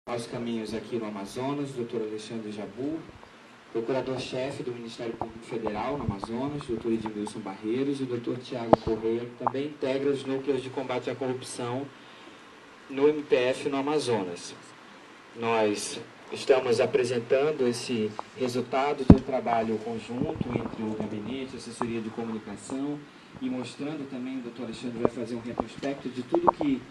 Maus Caminhos aqui no Amazonas, Dr. Alexandre Jabu, procurador-chefe do Ministério Público Federal no Amazonas, Dr. Edmilson Barreiros, e o Dr. Tiago Correia, que também integra os núcleos de combate à corrupção no MPF no Amazonas. Nós estamos apresentando esse resultado do trabalho conjunto entre o Gabinete, a Assessoria de Comunicação, e mostrando também, o doutor Alexandre vai fazer um retrospecto de tudo que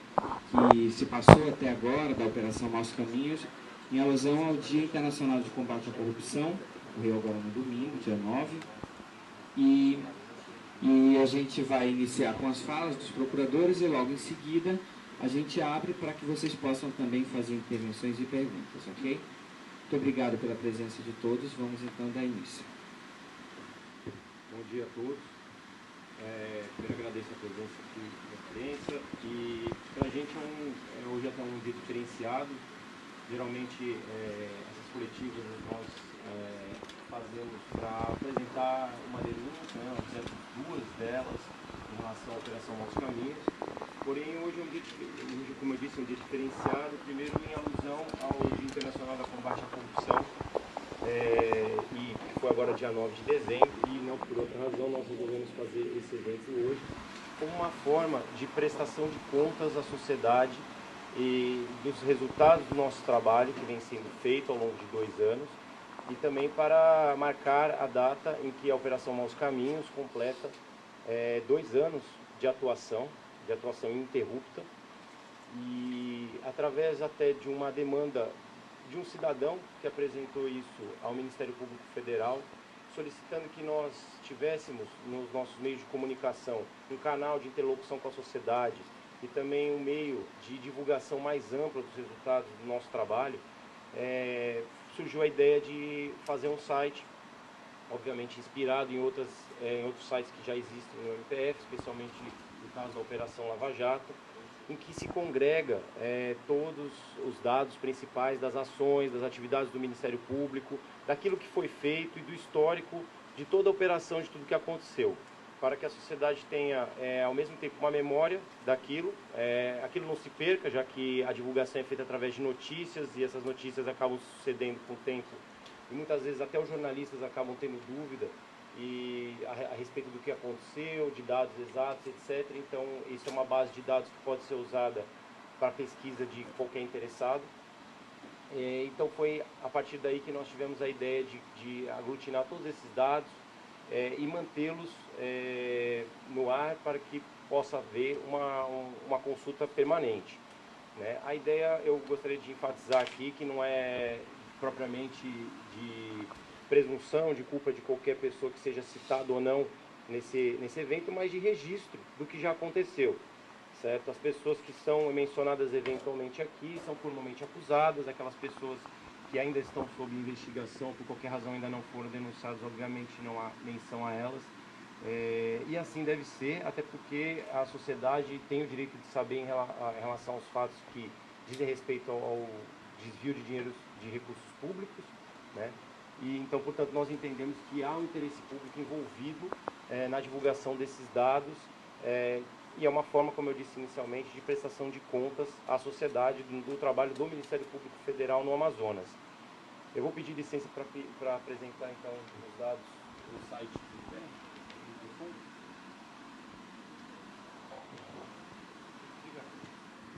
se passou até agora da Operação Maus Caminhos, em alusão ao Dia Internacional de Combate à Corrupção, que ocorreu agora no domingo, dia 9, e a gente vai iniciar com as falas dos procuradores e logo em seguida a gente abre para que vocês possam também fazer intervenções e perguntas, ok? Muito obrigado pela presença de todos, vamos então dar início. Bom dia a todos. Primeiro agradeço a presença aqui na imprensa e para a gente hoje é até um dia diferenciado. Geralmente essas coletivas nós fazemos para apresentar uma denúncia, né, duas delas em relação à Operação Maus Caminhos. Porém hoje é um dia, como eu disse, um dia diferenciado, primeiro em alusão ao Dia Internacional da Combate à Corrupção, e que foi agora dia 9 de dezembro, e não por outra razão nós resolvemos fazer esse evento hoje como uma forma de prestação de contas à sociedade e dos resultados do nosso trabalho que vem sendo feito ao longo de 2 anos, e também para marcar a data em que a Operação Maus Caminhos completa 2 anos de atuação ininterrupta, e através até de uma demanda de um cidadão que apresentou isso ao Ministério Público Federal, solicitando que nós tivéssemos nos nossos meios de comunicação um canal de interlocução com a sociedade e também um meio de divulgação mais ampla dos resultados do nosso trabalho, surgiu a ideia de fazer um site, obviamente inspirado em outros sites que já existem no MPF, especialmente no caso da Operação Lava Jato, em que se congrega todos os dados principais das ações, das atividades do Ministério Público, daquilo que foi feito e do histórico de toda a operação, de tudo que aconteceu, para que a sociedade tenha, ao mesmo tempo, uma memória daquilo, aquilo não se perca, já que a divulgação é feita através de notícias, e essas notícias acabam sucedendo com o tempo, e muitas vezes até os jornalistas acabam tendo dúvida a respeito do que aconteceu, de dados exatos, etc. Então, isso é uma base de dados que pode ser usada para pesquisa de qualquer interessado. Então, foi a partir daí que nós tivemos a ideia de aglutinar todos esses dados e mantê-los no ar para que possa haver uma consulta permanente, né? A ideia, eu gostaria de enfatizar aqui, que não é propriamente de presunção de culpa de qualquer pessoa que seja citada ou não nesse evento, mas de registro do que já aconteceu, certo? As pessoas que são mencionadas eventualmente aqui são formalmente acusadas, aquelas pessoas que ainda estão sob investigação, por qualquer razão ainda não foram denunciadas, obviamente não há menção a elas, e assim deve ser, até porque a sociedade tem o direito de saber em relação aos fatos que dizem respeito ao desvio de dinheiro de recursos públicos, né? E então, portanto, nós entendemos que há um interesse público envolvido na divulgação desses dados, e é uma forma, como eu disse inicialmente, de prestação de contas à sociedade do trabalho do Ministério Público Federal no Amazonas. Eu vou pedir licença para apresentar, então, os dados do site do IPE.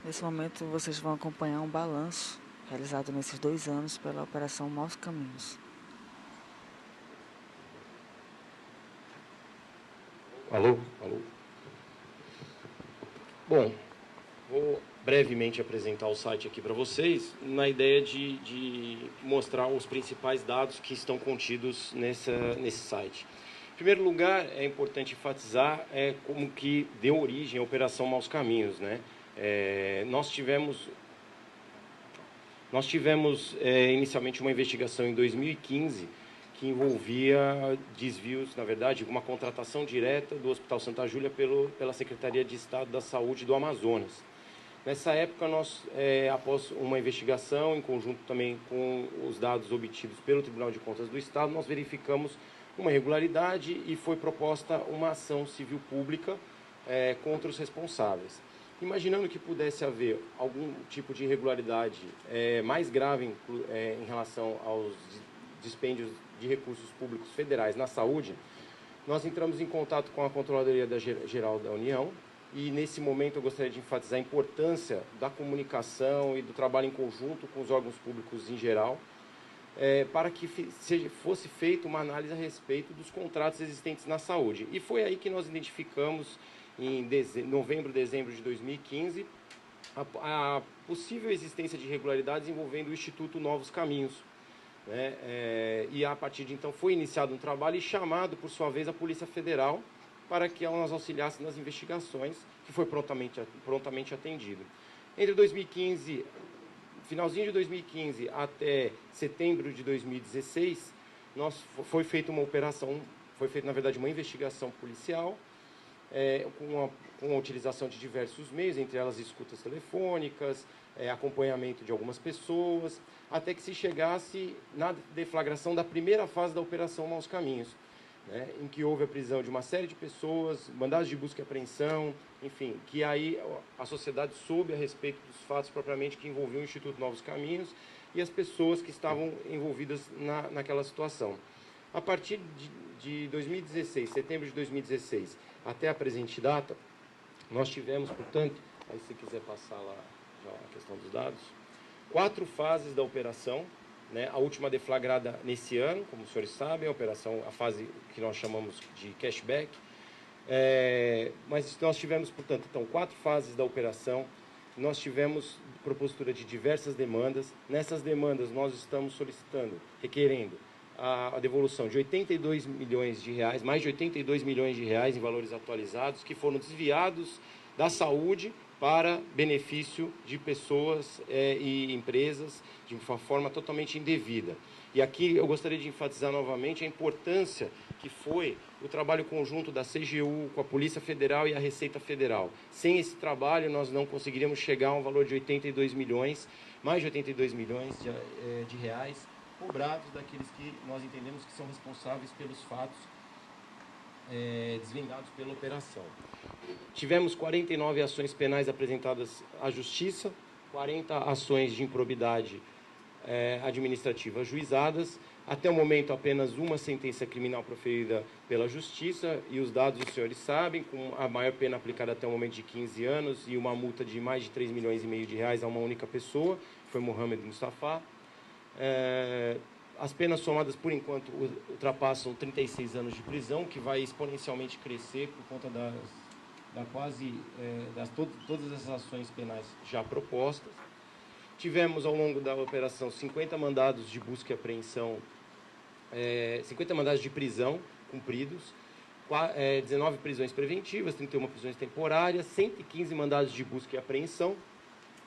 Nesse momento, vocês vão acompanhar um balanço realizado nesses 2 anos pela Operação Maus Caminhos. Alô? Alô? Bom, vou brevemente apresentar o site aqui para vocês, na ideia de mostrar os principais dados que estão contidos nesse site. Em primeiro lugar, é importante enfatizar como que deu origem à Operação Maus Caminhos, né? Nós tivemos inicialmente uma investigação em 2015 que envolvia desvios, na verdade, uma contratação direta do Hospital Santa Júlia pela Secretaria de Estado da Saúde do Amazonas. Nessa época, nós, após uma investigação, em conjunto também com os dados obtidos pelo Tribunal de Contas do Estado, nós verificamos uma irregularidade e foi proposta uma ação civil pública contra os responsáveis. imaginando que pudesse haver algum tipo de irregularidade mais grave em relação aos dispêndios de recursos públicos federais na saúde, nós entramos em contato com a Controladoria Geral da União e, nesse momento, eu gostaria de enfatizar a importância da comunicação e do trabalho em conjunto com os órgãos públicos em geral, para que fosse feita uma análise a respeito dos contratos existentes na saúde. E foi aí que nós identificamos, em novembro, dezembro de 2015, a possível existência de irregularidades envolvendo o Instituto Novos Caminhos, né? E a partir de então foi iniciado um trabalho e chamado, por sua vez, a Polícia Federal para que ela nos auxiliasse nas investigações, que foi prontamente atendido. Entre 2015, finalzinho de 2015 até setembro de 2016, foi feita uma operação, na verdade, uma investigação policial, com a utilização de diversos meios, entre elas escutas telefônicas, acompanhamento de algumas pessoas, até que se chegasse na deflagração da primeira fase da Operação Maus Caminhos, né, em que houve a prisão de uma série de pessoas, mandados de busca e apreensão, enfim, que aí a sociedade soube a respeito dos fatos propriamente que envolviam o Instituto Novos Caminhos e as pessoas que estavam envolvidas naquela situação. A partir de 2016, setembro de 2016, até a presente data, nós tivemos, portanto, aí se quiser passar lá já a questão dos dados, 4 fases da operação, né? A última deflagrada nesse ano, como os senhores sabem, a fase que nós chamamos de cashback, mas nós tivemos, portanto, então, 4 fases da operação, nós tivemos propositura de diversas demandas. Nessas demandas nós estamos requerendo a devolução de 82 milhões de reais, mais de 82 milhões de reais em valores atualizados, que foram desviados da saúde para benefício de pessoas e empresas de uma forma totalmente indevida. E aqui eu gostaria de enfatizar novamente a importância que foi o trabalho conjunto da CGU com a Polícia Federal e a Receita Federal. Sem esse trabalho, nós não conseguiríamos chegar a um valor de 82 milhões, mais de 82 milhões de reais, cobrados daqueles que nós entendemos que são responsáveis pelos fatos desvendados pela operação. Tivemos 49 ações penais apresentadas à Justiça, 40 ações de improbidade administrativa ajuizadas. Até o momento, apenas uma sentença criminal proferida pela Justiça, e os dados os senhores sabem, com a maior pena aplicada até o momento de 15 anos e uma multa de mais de 3 milhões e meio de reais a uma única pessoa, que foi Mohamed Mustafa. As penas somadas, por enquanto, ultrapassam 36 anos de prisão, que vai exponencialmente crescer por conta todas essas ações penais já propostas. Tivemos, ao longo da operação, 50 mandados de busca e apreensão, 50 mandados de prisão cumpridos, 19 prisões preventivas, 31 prisões temporárias, 115 mandados de busca e apreensão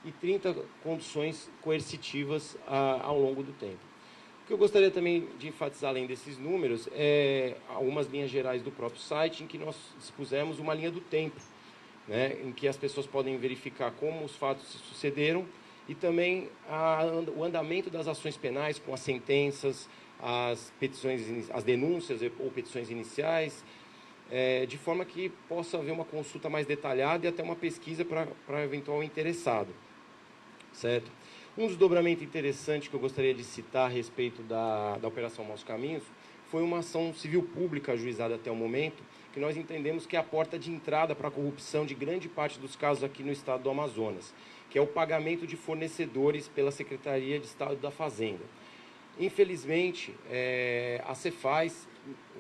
e 30 conduções coercitivas ao longo do tempo. O que eu gostaria também de enfatizar, além desses números, algumas linhas gerais do próprio site, em que nós dispusemos uma linha do tempo, né, em que as pessoas podem verificar como os fatos se sucederam e também o andamento das ações penais com as sentenças, as denúncias ou petições iniciais, de forma que possa haver uma consulta mais detalhada e até uma pesquisa para eventual interessado, certo? Um desdobramento interessante que eu gostaria de citar a respeito da Operação Maus Caminhos foi uma ação civil pública ajuizada até o momento, que nós entendemos que é a porta de entrada para a corrupção de grande parte dos casos aqui no estado do Amazonas, que é o pagamento de fornecedores pela Secretaria de Estado da Fazenda. Infelizmente, a Cefaz,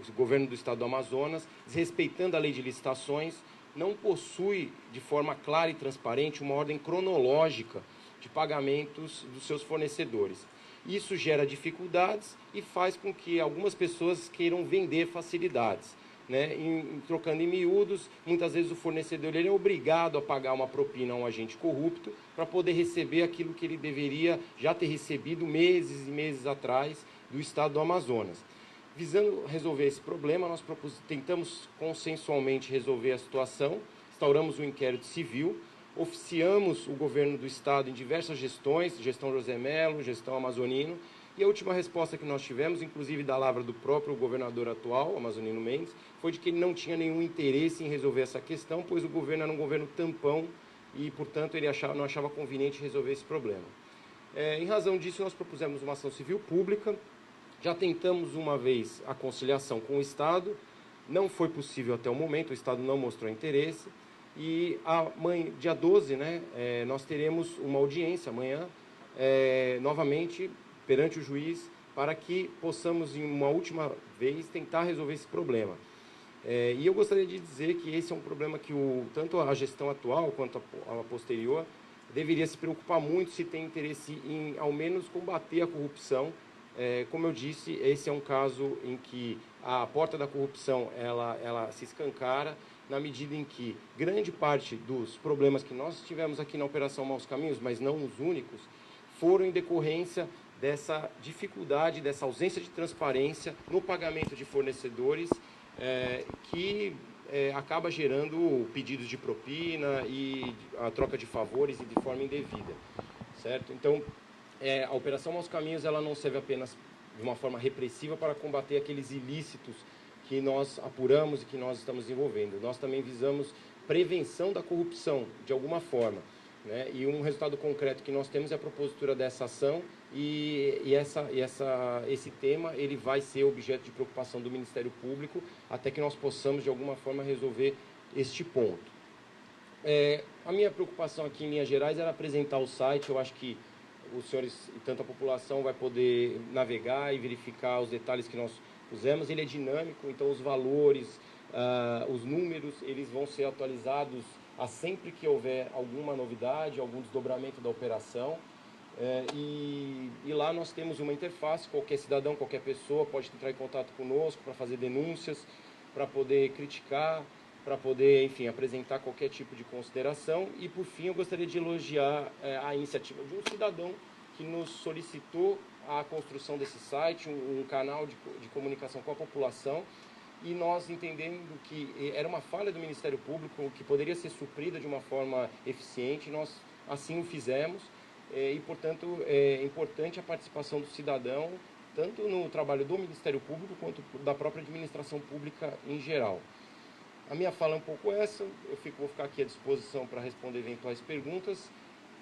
o governo do estado do Amazonas, desrespeitando a lei de licitações, não possui de forma clara e transparente uma ordem cronológica de pagamentos dos seus fornecedores. Isso gera dificuldades e faz com que algumas pessoas queiram vender facilidades, né? Trocando em miúdos, muitas vezes o fornecedor ele é obrigado a pagar uma propina a um agente corrupto para poder receber aquilo que ele deveria já ter recebido meses e meses atrás do estado do Amazonas. Visando resolver esse problema, nós tentamos consensualmente resolver a situação, instauramos um inquérito civil, oficiamos o governo do estado em diversas gestões, gestão José Melo, gestão Amazonino, e a última resposta que nós tivemos, inclusive da lavra do próprio governador atual, Amazonino Mendes, foi de que ele não tinha nenhum interesse em resolver essa questão, pois o governo era um governo tampão e, portanto, ele não achava conveniente resolver esse problema. Em razão disso, nós propusemos uma ação civil pública, já tentamos uma vez a conciliação com o Estado, não foi possível até o momento, o Estado não mostrou interesse, e dia 12, nós teremos uma audiência amanhã, novamente, perante o juiz, para que possamos, em uma última vez, tentar resolver esse problema. E eu gostaria de dizer que esse é um problema que tanto a gestão atual quanto a posterior deveria se preocupar muito se tem interesse em, ao menos, combater a corrupção. Como eu disse, esse é um caso em que a porta da corrupção ela se escancara, na medida em que grande parte dos problemas que nós tivemos aqui na Operação Maus Caminhos, mas não os únicos, foram em decorrência dessa dificuldade, dessa ausência de transparência no pagamento de fornecedores, que acaba gerando pedidos de propina e a troca de favores e de forma indevida, certo? Então, a Operação Maus Caminhos ela não serve apenas de uma forma repressiva para combater aqueles ilícitos que nós apuramos e que nós estamos desenvolvendo. Nós também visamos prevenção da corrupção, de alguma forma, né? E um resultado concreto que nós temos é a propositura dessa ação e esse tema ele vai ser objeto de preocupação do Ministério Público até que nós possamos, de alguma forma, resolver este ponto. A minha preocupação aqui, em linhas gerais, era apresentar o site. Eu acho que os senhores e tanto a população vai poder navegar e verificar os detalhes que nós pusemos. Ele é dinâmico, então os valores, os números, eles vão ser atualizados sempre que houver alguma novidade, algum desdobramento da operação. E lá nós temos uma interface, qualquer cidadão, qualquer pessoa pode entrar em contato conosco para fazer denúncias, para poder criticar, para poder, enfim, apresentar qualquer tipo de consideração. E, por fim, eu gostaria de elogiar a iniciativa de um cidadão que nos solicitou a construção desse site, um canal de comunicação com a população, e nós entendendo que era uma falha do Ministério Público, que poderia ser suprida de uma forma eficiente, nós assim o fizemos, e, portanto, é importante a participação do cidadão, tanto no trabalho do Ministério Público, quanto da própria administração pública em geral. A minha fala é um pouco essa, vou ficar aqui à disposição para responder eventuais perguntas,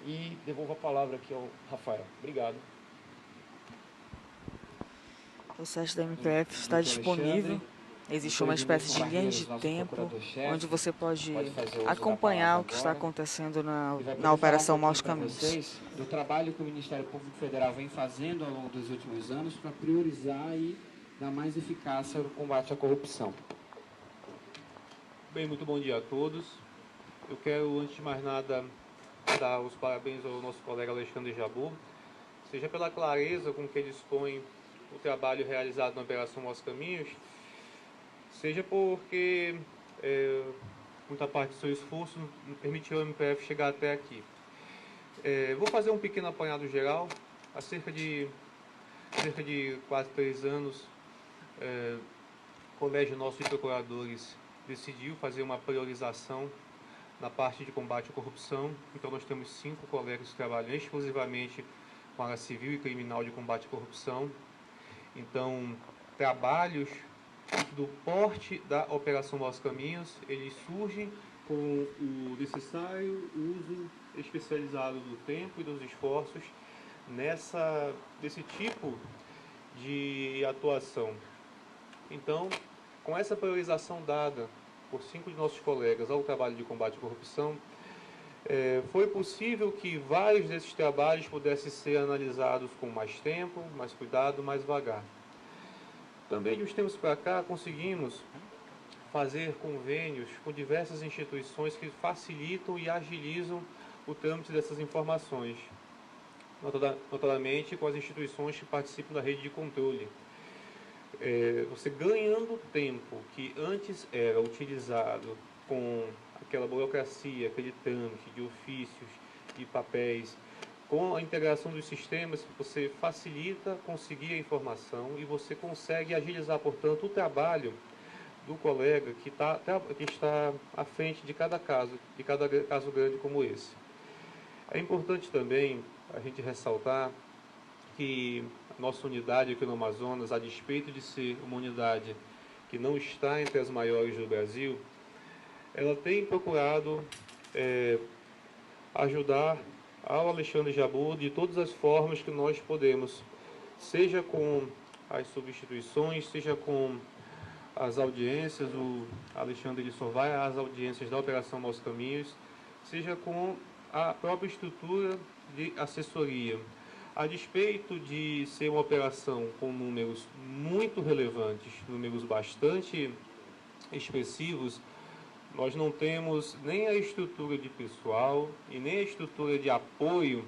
e devolvo a palavra aqui ao Rafael. Obrigado. O site da MPF está disponível. Existe uma espécie de linha de tempo onde você pode acompanhar o que está acontecendo na Operação Maus Caminhos. Do trabalho que o Ministério Público Federal vem fazendo ao longo dos últimos anos para priorizar e dar mais eficácia no combate à corrupção. Bem, muito bom dia a todos. Eu quero, antes de mais nada, dar os parabéns ao nosso colega Alexandre Jabbour, seja pela clareza com que ele expõe o trabalho realizado na Operação Maus Caminhos, seja porque muita parte do seu esforço permitiu ao MPF chegar até aqui. Vou fazer um pequeno apanhado geral. Há cerca de quase 3 anos, o Colégio Nosso de Procuradores decidiu fazer uma priorização na parte de combate à corrupção. Então nós temos 5 colegas que trabalham exclusivamente com a área civil e criminal de combate à corrupção. Então, trabalhos do porte da Operação Maus Caminhos, eles surgem com o necessário uso especializado do tempo e dos esforços desse tipo de atuação. Então, com essa priorização dada por 5 de nossos colegas ao trabalho de combate à corrupção, foi possível que vários desses trabalhos pudessem ser analisados com mais tempo, mais cuidado, mais vagar. Também, de uns tempos para cá, conseguimos fazer convênios com diversas instituições que facilitam e agilizam o trâmite dessas informações, notadamente com as instituições que participam da rede de controle. Você ganhando tempo que antes era utilizado com aquela burocracia, aquele trâmite de ofícios, de papéis, com a integração dos sistemas, você facilita conseguir a informação e você consegue agilizar, portanto, o trabalho do colega que está à frente de cada caso grande como esse. É importante também a gente ressaltar que a nossa unidade aqui no Amazonas, a despeito de ser uma unidade que não está entre as maiores do Brasil, ela tem procurado ajudar ao Alexandre Jabbour de todas as formas que nós podemos, seja com as substituições, seja com as audiências, o Alexandre só vai às audiências da Operação Maus Caminhos, seja com a própria estrutura de assessoria. A despeito de ser uma operação com números muito relevantes, números bastante expressivos, nós não temos nem a estrutura de pessoal e nem a estrutura de apoio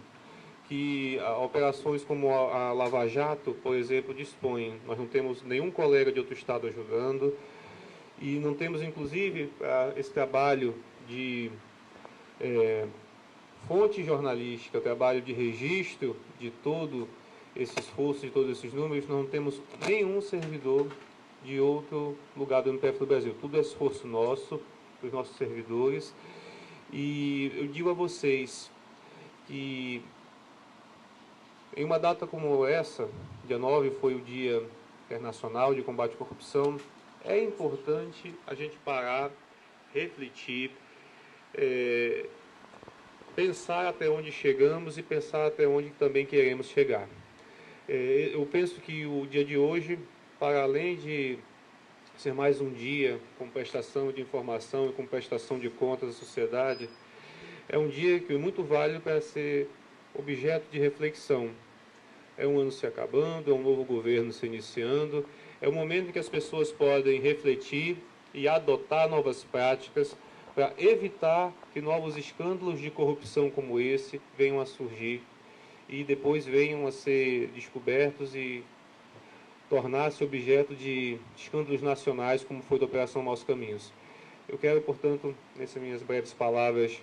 que operações como a Lava Jato, por exemplo, dispõem. Nós não temos nenhum colega de outro estado ajudando e não temos, inclusive, esse trabalho de fonte jornalística, trabalho de registro de todo esse esforço, de todos esses números. Não temos nenhum servidor de outro lugar do MPF do Brasil. Tudo é esforço nosso, dos nossos servidores. E eu digo a vocês que em uma data como essa, dia 9 foi o Dia Internacional de Combate à Corrupção, é importante a gente parar, refletir, pensar até onde chegamos e pensar até onde também queremos chegar. Eu penso que o dia de hoje, para além de ser mais um dia com prestação de informação e com prestação de contas à sociedade, é um dia que é muito válido para ser objeto de reflexão. É um ano se acabando, é um novo governo se iniciando, é um momento em que as pessoas podem refletir e adotar novas práticas para evitar que novos escândalos de corrupção como esse venham a surgir e depois venham a ser descobertos e tornar-se objeto de escândalos nacionais, como foi da Operação Maus Caminhos. Eu quero, portanto, nessas minhas breves palavras,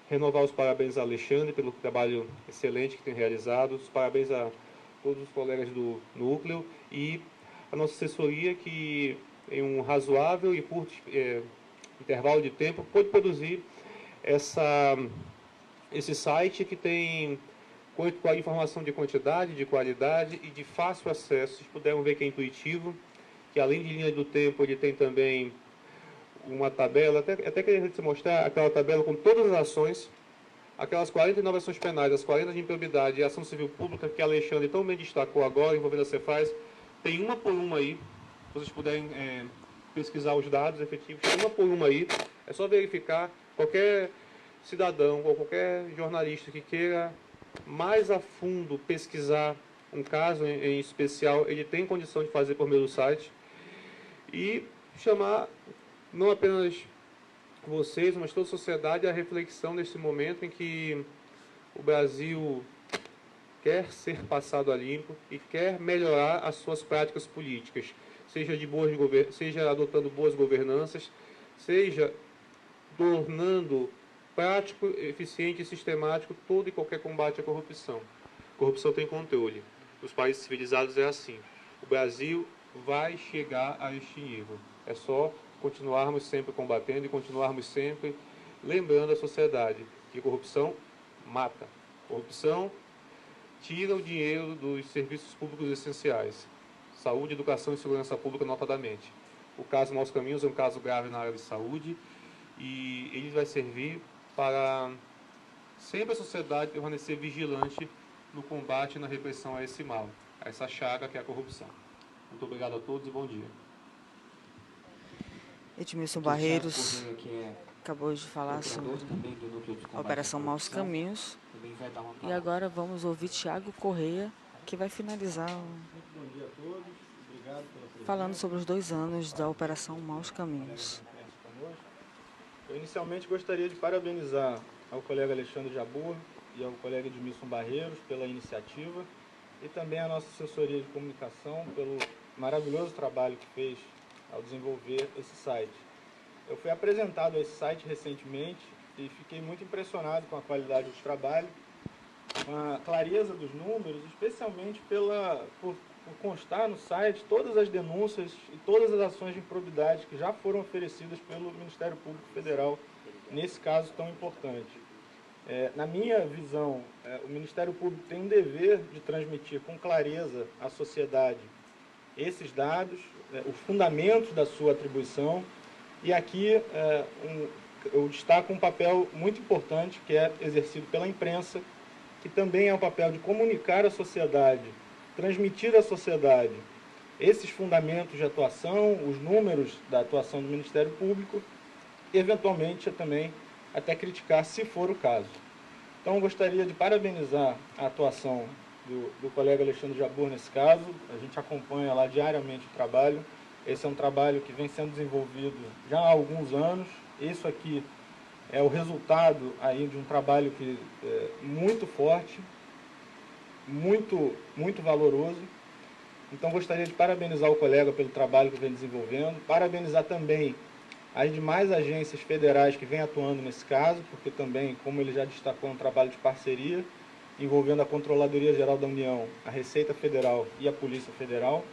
renovar os parabéns a Alexandre pelo trabalho excelente que tem realizado, os parabéns a todos os colegas do núcleo e a nossa assessoria que, em um razoável e curto intervalo de tempo, pôde produzir esse site que tem com a informação de quantidade, de qualidade e de fácil acesso. Vocês puderam ver que é intuitivo, que além de linha do tempo, ele tem também uma tabela, até queria te mostrar aquela tabela com todas as ações, aquelas 49 ações penais, as 40 de improbidade e a ação civil pública que a Alexandre tão bem destacou agora, envolvendo a Cefaz, tem uma por uma aí, se vocês puderem pesquisar os dados efetivos, tem uma por uma aí, é só verificar. Qualquer cidadão ou qualquer jornalista que queira mais a fundo pesquisar um caso em especial, ele tem condição de fazer por meio do site e chamar não apenas vocês, mas toda a sociedade à reflexão nesse momento em que o Brasil quer ser passado a limpo e quer melhorar as suas práticas políticas, seja adotando boas governanças, seja tornando prático, eficiente e sistemático todo e qualquer combate à corrupção. Corrupção tem controle. Nos países civilizados é assim. O Brasil vai chegar a este nível. É só continuarmos sempre combatendo e continuarmos sempre lembrando a sociedade que corrupção mata. Corrupção tira o dinheiro dos serviços públicos essenciais. Saúde, educação e segurança pública, notadamente. O caso Maus Caminhos é um caso grave na área de saúde e ele vai servir para sempre a sociedade permanecer vigilante no combate e na repressão a esse mal, a essa chaga que é a corrupção. Muito obrigado a todos e bom dia. Edmilson Barreiros acabou de falar sobre a Operação Maus Caminhos. E agora vamos ouvir Tiago Correia, que vai finalizar falando sobre os 2 anos da Operação Maus Caminhos. Eu inicialmente gostaria de parabenizar ao colega Alexandre Jabbour e ao colega Edmilson Barreiros pela iniciativa e também a nossa assessoria de comunicação pelo maravilhoso trabalho que fez ao desenvolver esse site. Eu fui apresentado a esse site recentemente e fiquei muito impressionado com a qualidade do trabalho, com a clareza dos números, especialmente por constar no site todas as denúncias e todas as ações de improbidade que já foram oferecidas pelo Ministério Público Federal nesse caso tão importante. Na minha visão, o Ministério Público tem um dever de transmitir com clareza à sociedade esses dados, os fundamentos da sua atribuição, e aqui eu destaco um papel muito importante que é exercido pela imprensa, que também é um papel de comunicar à sociedade, transmitir à sociedade esses fundamentos de atuação, os números da atuação do Ministério Público, e eventualmente também até criticar, se for o caso. Então, eu gostaria de parabenizar a atuação do colega Alexandre Jabbour nesse caso. A gente acompanha lá diariamente o trabalho. Esse é um trabalho que vem sendo desenvolvido já há alguns anos. Isso aqui é o resultado aí de um trabalho que é muito forte, muito valoroso. Então, gostaria de parabenizar o colega pelo trabalho que vem desenvolvendo, parabenizar também as demais agências federais que vêm atuando nesse caso, porque também, como ele já destacou, é um trabalho de parceria, envolvendo a Controladoria Geral da União, a Receita Federal e a Polícia Federal.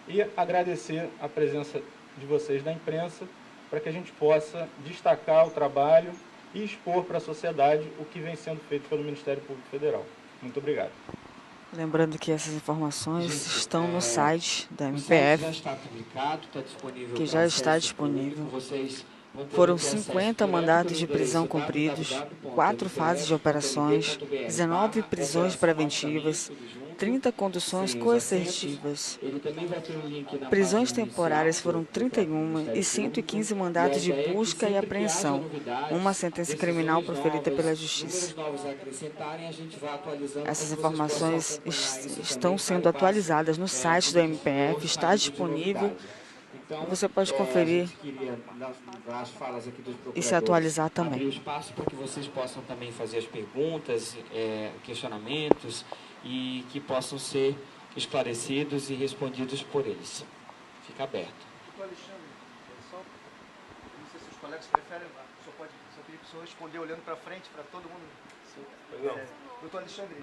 E agradecer a presença de vocês da imprensa, para que a gente possa destacar o trabalho e expor para a sociedade o que vem sendo feito pelo Ministério Público Federal. Muito obrigado. Lembrando que essas informações estão no site da O site MPF, já está publicado, está disponível que para já está acesso disponível. público. Vocês vão poder Foram ter acesso 50 direto mandados de pelo prisão endereço cumpridos, 4 www.mpf.mp.br/. fases de operações, 19 prisões preventivas, 30 conduções coercitivas. Ele também vai ter um link na Prisões página temporárias inicial foram do próprio 31 e Ministério 115 Público. mandados de E a ideia é que busca e sempre que haja apreensão, novidades, uma sentença criminal proferida pela Justiça. números novos a acrescentarem, a gente vai atualizando para Essas que vocês possam informações acompanhar isso estão também sendo para o passo, atualizadas no site do do que MPF, for está saindo de disponível novidade. Então, e você pode a conferir gente queria, nas falas aqui dos e se procuradores, atualizar abrir também. o espaço para que vocês possam também fazer as perguntas, questionamentos e que possam ser esclarecidos e respondidos por eles. Fica aberto. Doutor Alexandre, não sei se os colegas preferem, só pedir para o senhor responder olhando para frente, para todo mundo. Doutor Alexandre,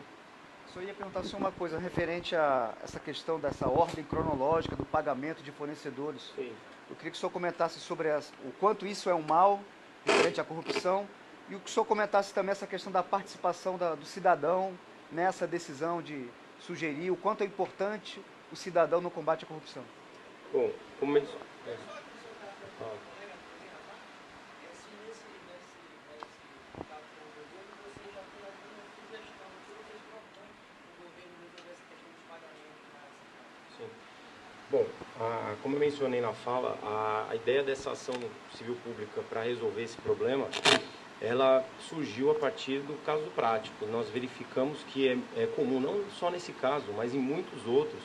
o senhor ia perguntar só uma coisa referente a essa questão dessa ordem cronológica do pagamento de fornecedores. Sim. Eu queria que o senhor comentasse sobre o quanto isso é um mal referente à corrupção e o que o senhor comentasse também essa questão da participação do cidadão nessa decisão de sugerir o quanto é importante o cidadão no combate à corrupção. Bom, como eles... Bom, como eu mencionei na fala, a ideia dessa ação civil pública para resolver esse problema, ela surgiu a partir do caso prático. Nós verificamos que é comum, não só nesse caso, mas em muitos outros,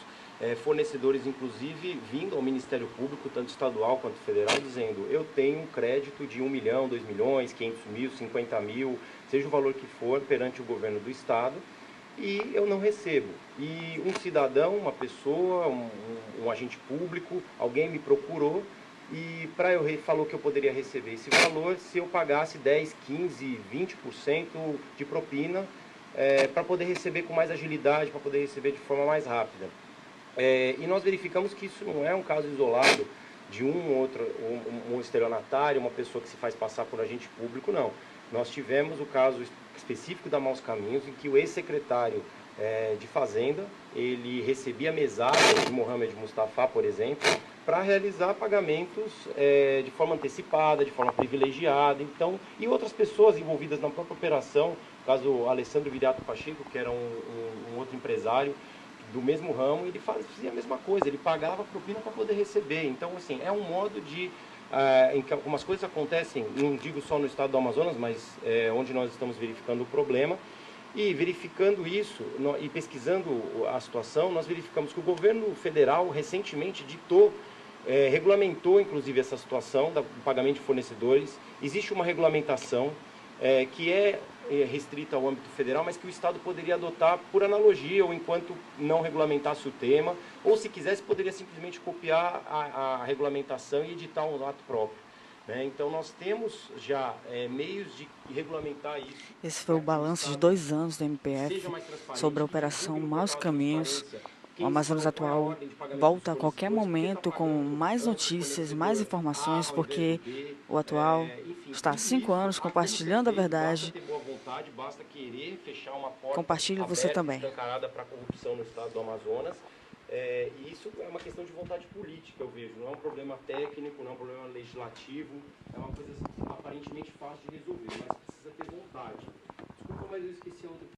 fornecedores, inclusive, vindo ao Ministério Público, tanto estadual quanto federal, dizendo: eu tenho um crédito de 1 milhão, 2 milhões, 500 mil, 50 mil, seja o valor que for, perante o governo do Estado, e eu não recebo. E um cidadão, uma pessoa, um agente público, alguém me procurou e falou que eu poderia receber esse valor se eu pagasse 10, 15, 20% de propina para poder receber com mais agilidade, para poder receber de forma mais rápida. E nós verificamos que isso não é um caso isolado de um estelionatário, uma pessoa que se faz passar por agente público, não. Nós tivemos o caso específico da Maus Caminhos, em que o ex-secretário de Fazenda, ele recebia mesada de Mohamed Mustafa, por exemplo, para realizar pagamentos de forma antecipada, de forma privilegiada, então, e outras pessoas envolvidas na própria operação, no caso Alessandro Viriato Pacheco, que era um outro empresário do mesmo ramo, ele fazia a mesma coisa, ele pagava propina para poder receber. Então, assim, é um modo de... em que algumas coisas acontecem, não digo só no estado do Amazonas, mas onde nós estamos verificando o problema. E verificando isso e pesquisando a situação, nós verificamos que o governo federal recentemente regulamentou inclusive essa situação do pagamento de fornecedores. Existe uma regulamentação que é restrita ao âmbito federal, mas que o Estado poderia adotar por analogia, ou enquanto não regulamentasse o tema, ou se quisesse poderia simplesmente copiar a regulamentação e editar um ato próprio. Então nós temos já meios de regulamentar isso. Esse foi o balanço de 2 anos do MPF sobre a Operação Maus Caminhos. O Amazonas Atual volta a qualquer momento com mais notícias, mais informações, porque o Atual está há 5 anos compartilhando a verdade. Compartilhe você também. Para a corrupção no estado do Amazonas. E isso é uma questão de vontade política, eu vejo. Não é um problema técnico, não é um problema legislativo, é uma coisa aparentemente fácil de resolver, mas precisa ter vontade. Desculpa, mas eu esqueci a outra.